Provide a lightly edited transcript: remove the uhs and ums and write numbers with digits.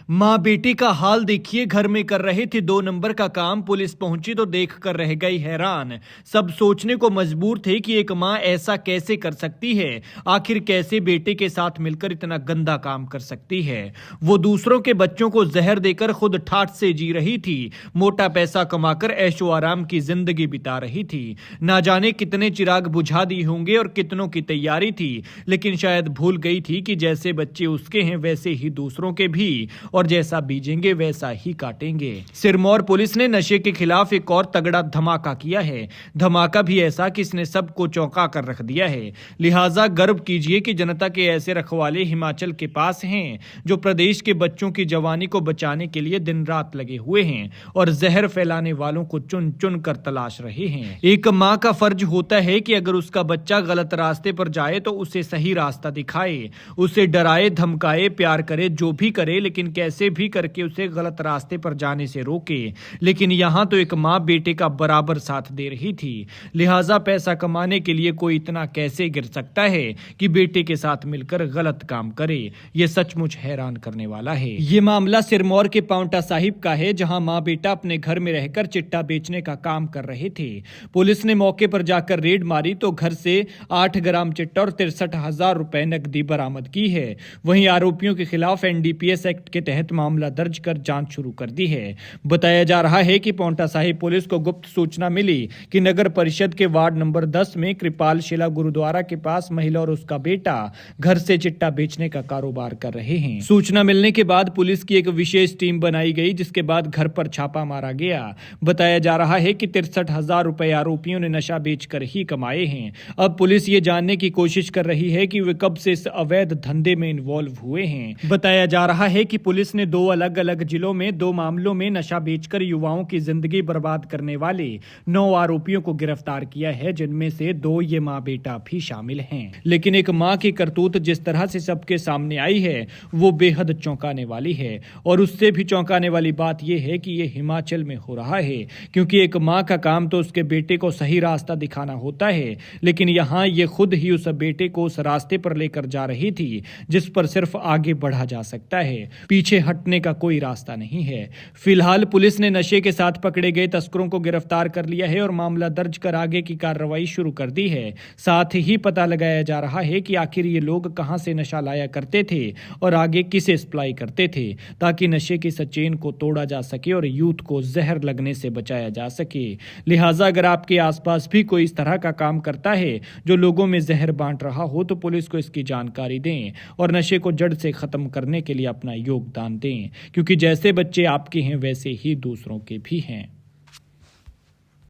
माँ बेटी का हाल देखिए, घर में कर रहे थे 2 नंबर का काम, पुलिस पहुंची तो देख कर रह गई हैरान। सब सोचने को मजबूर थे कि एक माँ ऐसा कैसे कर सकती है। आखिर कैसे बेटे के साथ मिलकर इतना गंदा काम कर सकती है। वो दूसरों के बच्चों को जहर देकर खुद ठाठ से जी रही थी, मोटा पैसा कमाकर ऐशो आराम की जिंदगी बिता रही थी। ना जाने कितने चिराग बुझा दिए होंगे और कितनों की तैयारी थी, लेकिन शायद भूल गई थी कि जैसे बच्चे उसके हैं वैसे ही दूसरों के भी, और जैसा बीजेंगे वैसा ही काटेंगे। सिरमौर पुलिस ने नशे के खिलाफ एक और तगड़ा धमाका किया है। धमाका भी ऐसा कि इसने सबको चौंका कर रख दिया है। लिहाजा गर्व कीजिए कि जनता के ऐसे रखवाले हिमाचल के पास हैं, जो प्रदेश के बच्चों की जवानी को बचाने के लिए दिन रात लगे हुए हैं और जहर फैलाने वालों को चुन चुन कर तलाश रहे हैं। एक माँ का फर्ज होता है कि अगर उसका बच्चा गलत रास्ते पर जाए तो उसे सही रास्ता दिखाए, उसे डराए धमकाए, प्यार करे, जो भी करे, लेकिन कैसे भी करके उसे गलत रास्ते पर जाने से रोके। लेकिन यहाँ तो एक माँ बेटे का बराबर साथ दे रही थी। लिहाजा पैसा कमाने के लिए कोई इतना कैसे गिर सकता है कि बेटे के साथ मिलकर गलत काम करे। ये सचमुच हैरान करने वाला है। ये मामला सिरमौर के पांवटा साहिब का है, जहां माँ बेटा अपने घर में रहकर चिट्टा बेचने का काम कर रहे थे। पुलिस ने मौके पर जाकर रेड मारी तो घर से 8 ग्राम चिट्टा और 63,000 रुपए नकदी बरामद की है। वहीं आरोपियों के खिलाफ एनडीपीएस एक्ट के तहत मामला दर्ज कर जांच शुरू कर दी है। बताया जा रहा है कि पांवटा साहिब पुलिस को गुप्त सूचना मिली कि नगर परिषद के वार्ड नंबर 10 में कृपाल शिला गुरुद्वारा के पास महिला और उसका बेटा घर से चिट्टा बेचने का कारोबार कर रहे हैं। सूचना मिलने के बाद पुलिस की एक विशेष टीम बनाई गई, जिसके बाद घर पर छापा मारा गया। बताया जा रहा है कि 63,000 रुपए आरोपियों ने नशा बेचकर ही कमाए हैं। अब पुलिस ये जानने की कोशिश कर रही है कि वे कब से इस अवैध धंधे में इन्वॉल्व हुए हैं। बताया जा रहा है कि पुलिस ने 2 अलग अलग जिलों में 2 मामलों में नशा बेचकर युवाओं की जिंदगी बर्बाद करने वाले 9 आरोपियों को गिरफ्तार किया है, जिनमें से 2 ये माँ बेटा भी शामिल हैं। लेकिन एक माँ की करतूत जिस तरह से सबके सामने आई है वो बेहद चौंकाने वाली है। और उससे भी चौंकाने वाली बात यह है कि ये हिमाचल में हो रहा है, क्योंकि एक माँ का काम तो उसके बेटे को सही रास्ता दिखाना होता है, लेकिन यहाँ ये खुद ही उस बेटे को उस रास्ते पर लेकर जा रही थी जिस पर सिर्फ आगे बढ़ा जा सकता है, पीछे हटने का कोई रास्ता नहीं है। फिलहाल पुलिस ने नशे के साथ पकड़े गए तस्करों को गिरफ्तार कर लिया है और मामला दर्ज कर आगे की कार्रवाई शुरू कर दी है। साथ ही पता लगाया जा रहा है कि आखिर ये लोग कहां से नशा लाया करते थे और आगे किसे सप्लाई करते थे, ताकि नशे की चेन को तोड़ा जा सके और यूथ को जहर लगने से बचाया जा सके। लिहाजा अगर आपके आसपास भी कोई इस तरह का काम करता है जो लोगों में जहर बांट रहा हो, तो पुलिस को इसकी जानकारी दें और नशे को जड़ से खत्म करने के लिए अपना योगदान दें, क्योंकि जैसे बच्चे आपके हैं वैसे ही दूसरों के भी हैं।